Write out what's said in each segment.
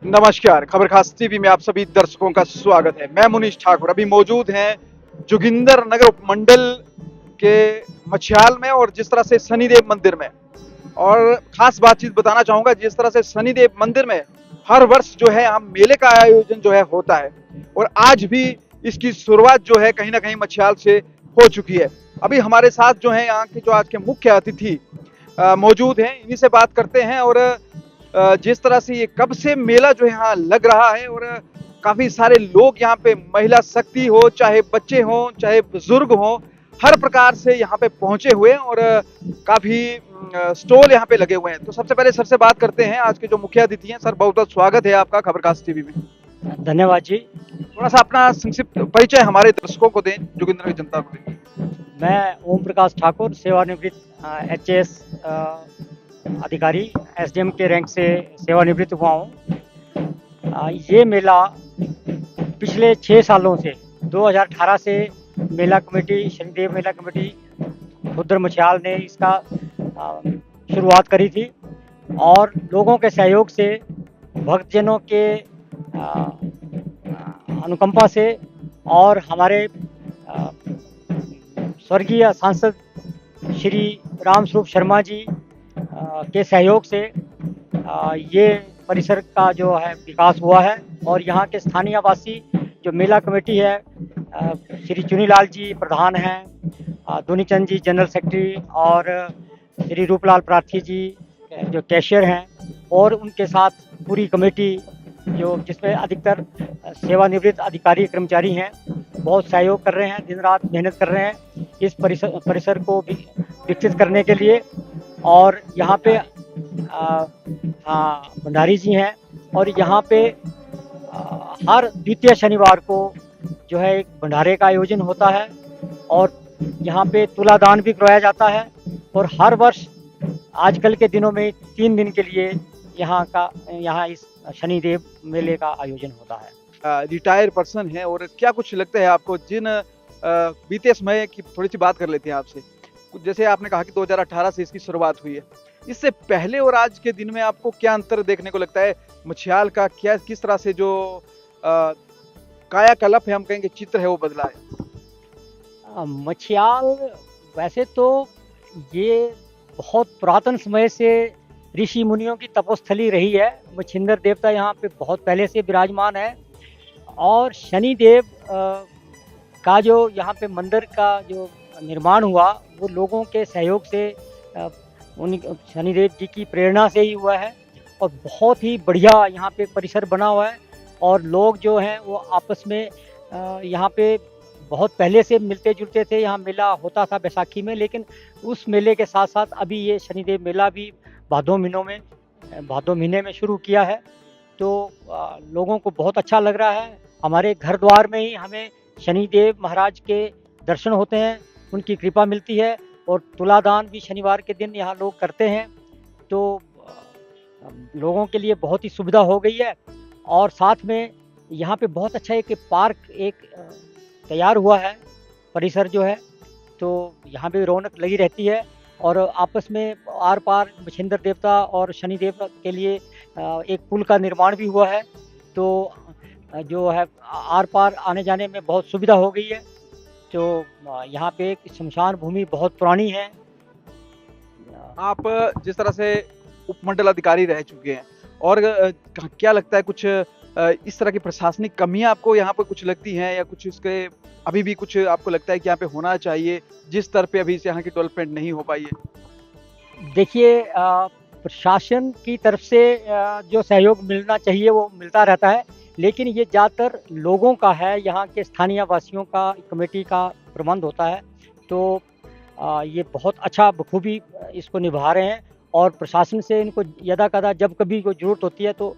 नमस्कार, खबर खास टीवी में आप सभी दर्शकों का स्वागत है। मैं मुनीश ठाकुर अभी मौजूद हैं जोगिंदर नगर उपमंडल के मछियाल में और जिस तरह से शनिदेव मंदिर में और खास बातचीत बताना चाहूंगा। जिस तरह से शनिदेव मंदिर में हर वर्ष जो है यहाँ मेले का आयोजन जो है होता है और आज भी इसकी शुरुआत जो है कहीं ना कहीं मछियाल से हो चुकी है। अभी हमारे साथ जो है यहाँ के जो आज के मुख्य अतिथि मौजूद हैं, इन्हीं से बात करते हैं। और जिस तरह से ये कब से मेला जो है यहाँ लग रहा है और काफी सारे लोग यहाँ पे, महिला शक्ति हो, चाहे बच्चे हो, चाहे बुजुर्ग हो, हर प्रकार से यहाँ पे पहुंचे हुए हैं और काफी स्टॉल यहाँ पे लगे हुए हैं। तो सबसे पहले सर से बात करते हैं, आज के जो मुख्य अतिथि हैं। सर, बहुत बहुत स्वागत है आपका खबरकास्ट टीवी में। धन्यवाद जी। थोड़ा सा अपना संक्षिप्त परिचय हमारे दर्शकों को दें, जोगिंद्र की जनता को दें। मैं ओम प्रकाश ठाकुर, सेवानिवृत्त एचएएस अधिकारी, एसडीएम के रैंक से सेवानिवृत्त हुआ हूँ। ये मेला पिछले 6 सालों से 2018 से मेला कमेटी, शनिदेव मेला कमेटी खुदर मछियाल ने इसका शुरुआत करी थी और लोगों के सहयोग से, भक्तजनों के अनुकंपा से और हमारे स्वर्गीय सांसद श्री रामस्वरूप शर्मा जी के सहयोग से ये परिसर का जो है विकास हुआ है। और यहाँ के स्थानीय वासी जो मेला कमेटी है, श्री चुनीलाल जी प्रधान हैं, दुनीचंद जी जनरल सेक्रेटरी और श्री रूपलाल प्रार्थी जी जो कैशियर हैं, और उनके साथ पूरी कमेटी जो जिसमें अधिकतर सेवानिवृत्त अधिकारी कर्मचारी हैं, बहुत सहयोग कर रहे हैं, दिन रात मेहनत कर रहे हैं इस परिसर को विकसित करने के लिए। और यहाँ पे भंडारी जी हैं और यहाँ पे हर द्वितीय शनिवार को जो है एक भंडारे का आयोजन होता है और यहाँ पे तुलादान भी करवाया जाता है। और हर वर्ष आजकल के दिनों में 3 दिन के लिए यहाँ इस शनिदेव मेले का आयोजन होता है। रिटायर्ड पर्सन है और क्या कुछ लगता है आपको, जिन बीते समय की थोड़ी सी बात कर लेते हैं आपसे। जैसे आपने कहा कि 2018 से इसकी शुरुआत हुई है, इससे पहले और आज के दिन में आपको क्या अंतर देखने को लगता है? मछियाल का क्या, किस तरह से जो कायाकल्प है, हम कहेंगे चित्र है, वो बदला है? मछियाल वैसे तो ये बहुत पुरातन समय से ऋषि मुनियों की तपोस्थली रही है। मच्छिंदर देवता यहाँ पे बहुत पहले से विराजमान है और शनिदेव का जो यहाँ पे मंदिर का जो निर्माण हुआ वो लोगों के सहयोग से, उन शनिदेव जी की प्रेरणा से ही हुआ है। और बहुत ही बढ़िया यहाँ पे परिसर बना हुआ है और लोग जो हैं वो आपस में यहाँ पे बहुत पहले से मिलते जुलते थे। यहाँ मेला होता था बैसाखी में, लेकिन उस मेले के साथ साथ अभी ये शनिदेव मेला भी भादों महीने में शुरू किया है। तो लोगों को बहुत अच्छा लग रहा है। हमारे घर द्वार में ही हमें शनिदेव महाराज के दर्शन होते हैं, उनकी कृपा मिलती है और तुलादान भी शनिवार के दिन यहाँ लोग करते हैं। तो लोगों के लिए बहुत ही सुविधा हो गई है। और साथ में यहाँ पे बहुत अच्छा एक पार्क तैयार हुआ है, परिसर जो है, तो यहाँ पे रौनक लगी रहती है। और आपस में आर पार मच्छिंदर देवता और शनिदेव के लिए एक पुल का निर्माण भी हुआ है, तो जो है आर पार आने जाने में बहुत सुविधा हो गई है। तो यहाँ पे एक शमशान भूमि बहुत पुरानी है। आप जिस तरह से उपमंडल अधिकारी रह चुके हैं और क्या लगता है, कुछ इस तरह की प्रशासनिक कमियां आपको यहाँ पे कुछ लगती हैं, या कुछ इसके अभी भी कुछ आपको लगता है कि यहाँ पे होना चाहिए, जिस स्तर पे अभी से यहाँ की डेवलपमेंट नहीं हो पाई है? देखिए, प्रशासन की तरफ से जो सहयोग मिलना चाहिए वो मिलता रहता है, लेकिन ये ज़्यादातर लोगों का है, यहाँ के स्थानीय वासियों का, कमेटी का प्रबंध होता है। तो ये बहुत अच्छा बखूबी इसको निभा रहे हैं और प्रशासन से इनको यदा कदा जब कभी कोई ज़रूरत होती है तो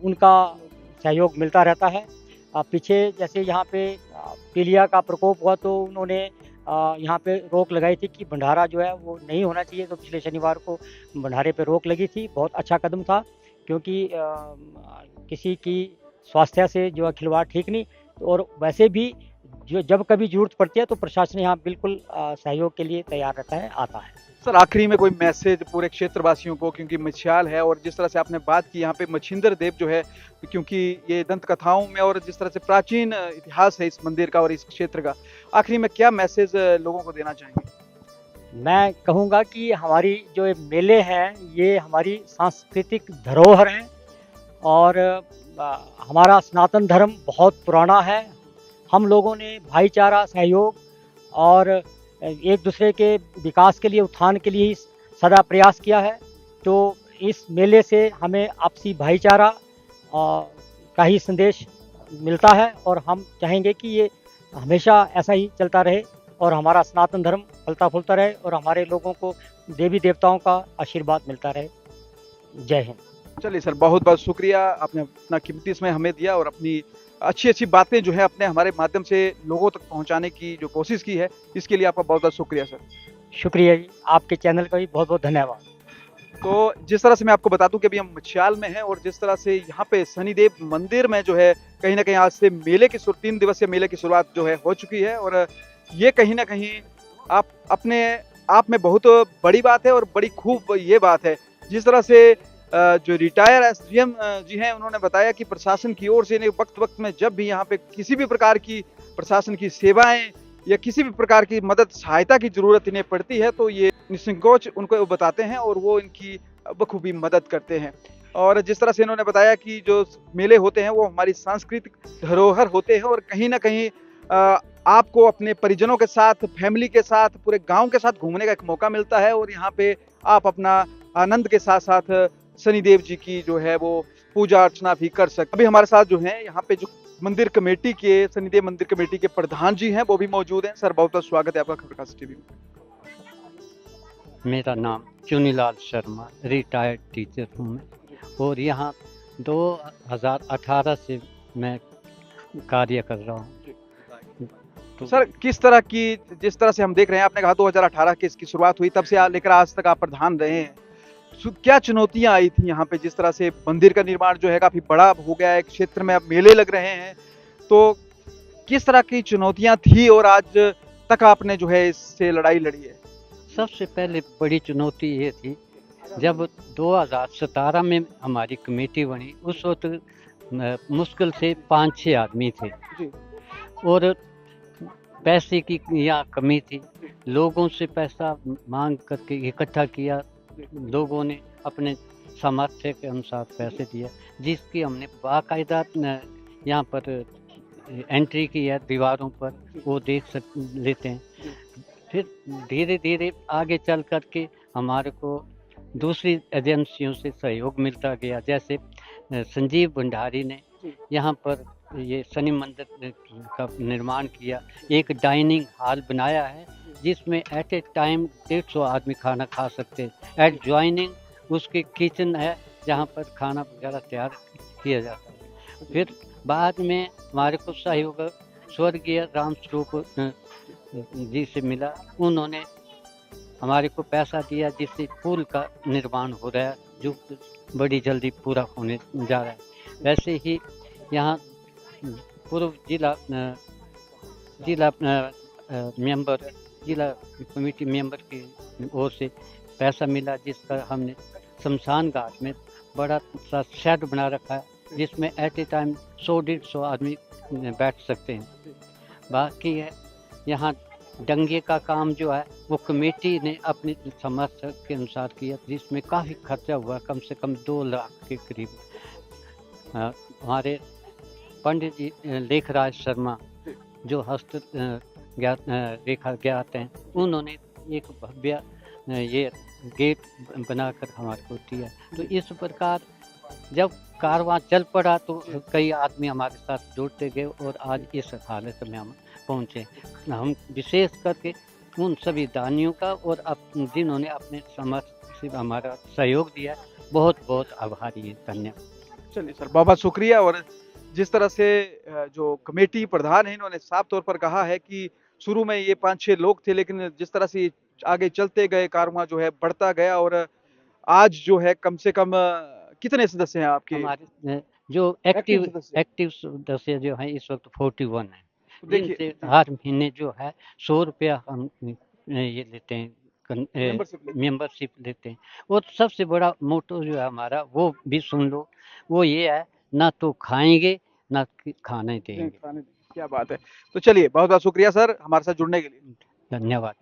उनका सहयोग मिलता रहता है। पीछे जैसे यहाँ पे पीलिया का प्रकोप हुआ तो उन्होंने यहाँ पे रोक लगाई थी कि भंडारा जो है वो नहीं होना चाहिए, तो पिछले शनिवार को भंडारे पे रोक लगी थी। बहुत अच्छा कदम था, क्योंकि किसी की स्वास्थ्य से जो है खिलवाड़ ठीक नहीं। और वैसे भी जो जब कभी ज़रूरत पड़ती है तो प्रशासन यहाँ बिल्कुल सहयोग के लिए तैयार रहता है, आता है। सर आखिरी में कोई मैसेज पूरे क्षेत्रवासियों को, क्योंकि मछियाल है और जिस तरह से आपने बात की यहाँ पे मच्छिंद्र देव जो है, क्योंकि ये दंत कथाओं में और जिस तरह से प्राचीन इतिहास है इस मंदिर का और इस क्षेत्र का, आखिरी में क्या मैसेज लोगों को देना चाहेंगे? मैं कहूँगा कि हमारी जो ये मेले हैं, ये हमारी सांस्कृतिक धरोहर हैं और हमारा सनातन धर्म बहुत पुराना है। हम लोगों ने भाईचारा, सहयोग और एक दूसरे के विकास के लिए, उत्थान के लिए ही सदा प्रयास किया है। तो इस मेले से हमें आपसी भाईचारा का ही संदेश मिलता है और हम चाहेंगे कि ये हमेशा ऐसा ही चलता रहे और हमारा सनातन धर्म फलता फूलता रहे और हमारे लोगों को देवी देवताओं का आशीर्वाद मिलता रहे। जय हिंद। चलिए सर, बहुत बहुत शुक्रिया, आपने अपना कीमती समय हमें दिया और अपनी अच्छी अच्छी बातें जो है अपने हमारे माध्यम से लोगों तक पहुंचाने की जो कोशिश की है, इसके लिए आपका बहुत बहुत शुक्रिया सर। शुक्रिया जी, आपके चैनल का भी बहुत बहुत धन्यवाद। तो जिस तरह से मैं आपको बता दूं कि अभी हम मछियाल में हैं और जिस तरह से यहाँ पे शनिदेव मंदिर में जो है कहीं ना कहीं आज से मेले की 3 दिवसीय मेले की शुरुआत जो है हो चुकी है और ये कहीं ना कहीं आप अपने आप में बहुत बड़ी बात है और बड़ी खूब ये बात है। जिस तरह से जो रिटायर एसडीएम जी हैं, उन्होंने बताया कि प्रशासन की ओर से इन्हें वक्त वक्त में जब भी यहाँ पे किसी भी प्रकार की प्रशासन की सेवाएं या किसी भी प्रकार की मदद सहायता की जरूरत इन्हें पड़ती है तो ये निसंकोच उनको बताते हैं और वो इनकी बखूबी मदद करते हैं। और जिस तरह से इन्होंने बताया कि जो मेले होते हैं वो हमारी सांस्कृतिक धरोहर होते हैं और कहीं ना कहीं आपको अपने परिजनों के साथ, फैमिली के साथ, पूरे गांव के साथ घूमने का एक मौका मिलता है और यहाँ पे आप अपना आनंद के साथ साथ शनिदेव जी की जो है वो पूजा अर्चना भी कर सकते। अभी हमारे साथ जो है यहाँ पे जो मंदिर कमेटी के, शनिदेव मंदिर कमेटी के प्रधान जी हैं, वो भी मौजूद हैं। सर बहुत बहुत स्वागत है आपका खबरकास्ट टीवी में। मेरा नाम चुनीलाल शर्मा, रिटायर्ड टीचर हूँ मैं और यहाँ 2018 से मैं कार्य कर रहा हूँ। तो सर किस तरह की, जिस तरह से हम देख रहे हैं, आपने कहा 2018 की इसकी शुरुआत हुई, तब से लेकर आज तक आप प्रधान रहे हैं, क्या चुनौतियां आई थी यहाँ पे? जिस तरह से मंदिर का निर्माण जो है काफी बड़ा हो गया है, क्षेत्र में अब मेले लग रहे हैं, तो किस तरह की चुनौतियां थी और आज तक आपने जो है इससे लड़ाई लड़ी है? सबसे पहले बड़ी चुनौती ये थी, जब 2017 में हमारी कमेटी बनी, उस वक्त मुश्किल से 5-6 आदमी थे जी। और पैसे की यहाँ कमी थी। लोगों से पैसा मांग करके इकट्ठा किया, लोगों ने अपने सामर्थ्य के अनुसार पैसे दिया, जिसकी हमने बाकायदा यहाँ पर एंट्री की है दीवारों पर, वो देख लेते हैं। फिर धीरे धीरे आगे चल करके हमारे को दूसरी एजेंसियों से सहयोग मिलता गया, जैसे संजीव भंडारी ने यहाँ पर ये शनि मंदिर का निर्माण किया, एक डाइनिंग हॉल बनाया है जिसमें एट ए टाइम 150 आदमी खाना खा सकते हैं। एट ज्वाइनिंग उसके किचन है जहाँ पर खाना वगैरह तैयार किया जाता है। फिर बाद में हमारे को सहयोग स्वर्गीय राम स्वरूप जी से मिला, उन्होंने हमारे को पैसा दिया जिससे पुल का निर्माण हो रहा है, जो बड़ी जल्दी पूरा होने जा रहा है। वैसे ही यहाँ पूर्व जिला मेंबर, जिला कमेटी मेंबर की ओर से पैसा मिला, जिसका हमने शमशान घाट में बड़ा सा शेड बना रखा है, जिसमें एट ए टाइम 100-150 आदमी बैठ सकते हैं। बाकी है यहाँ डंगे का काम जो है वो कमेटी ने अपने सामर्थ्य के अनुसार किया, जिसमें काफ़ी खर्चा हुआ, कम से कम 2 लाख के करीब। हमारे पंडित जी लेखराज शर्मा जो हस्त रेखा ज्ञात हैं, उन्होंने एक भव्य ये गेट बनाकर हमारे को दिया। तो इस प्रकार जब कारवां चल पड़ा तो कई आदमी हमारे साथ जुड़ते गए और आज इस हालत में हम पहुँचे। हम विशेष करके उन सभी दानियों का और जिन्होंने अपने सामर्थ्य से हमारा सहयोग दिया, बहुत बहुत आभारी है। धन्यवाद। चलिए सर, बहुत बहुत शुक्रिया। और जिस तरह से जो कमेटी प्रधान है, इन्होंने साफ तौर पर कहा है कि शुरू में ये 5-6 लोग थे, लेकिन जिस तरह से आगे चलते गए, कारवां जो है बढ़ता गया और आज जो है कम से कम कितने सदस्य हैं आपके? हमारे जो एक्टिव सदस्य जो है इस वक्त 41 है। देखिए जिनसे हर महीने जो है 100 रुपया हम ये लेते हैं मेंबरशिप लेते हैं। और सबसे बड़ा मोटो जो है हमारा, वो भी सुन लो, वो ये है, ना तो खाएंगे ना खाने देंगे। क्या बात है। तो चलिए, बहुत बहुत शुक्रिया सर हमारे साथ जुड़ने के लिए। धन्यवाद।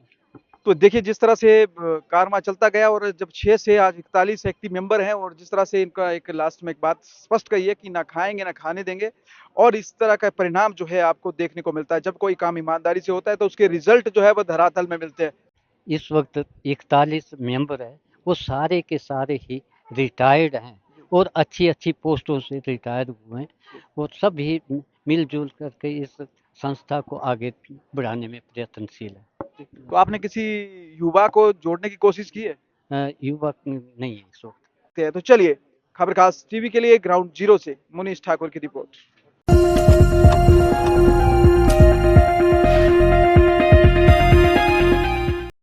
तो देखिए जिस तरह से कारवां चलता गया और जब 6 से आज 41 एक्टिव मेंबर हैं और जिस तरह से इनका एक लास्ट में एक बात स्पष्ट कही है कि ना खाएंगे ना खाने देंगे, और इस तरह का परिणाम जो है आपको देखने को मिलता है। जब कोई काम ईमानदारी से होता है तो उसके रिजल्ट जो है वो धरातल में मिलते हैं। इस वक्त 41 मेंबर है, वो सारे के सारे ही रिटायर्ड हैं और अच्छी अच्छी पोस्टों से रिटायर हुए हैं। वो सब ही मिलजुल करके इस संस्था को आगे बढ़ाने में प्रयत्नशील है। तो आपने किसी युवा को जोड़ने की कोशिश की है? युवक नहीं है इस वक्त। तो चलिए, खबरखास टीवी के लिए ग्राउंड जीरो से मुनीश ठाकुर की रिपोर्ट।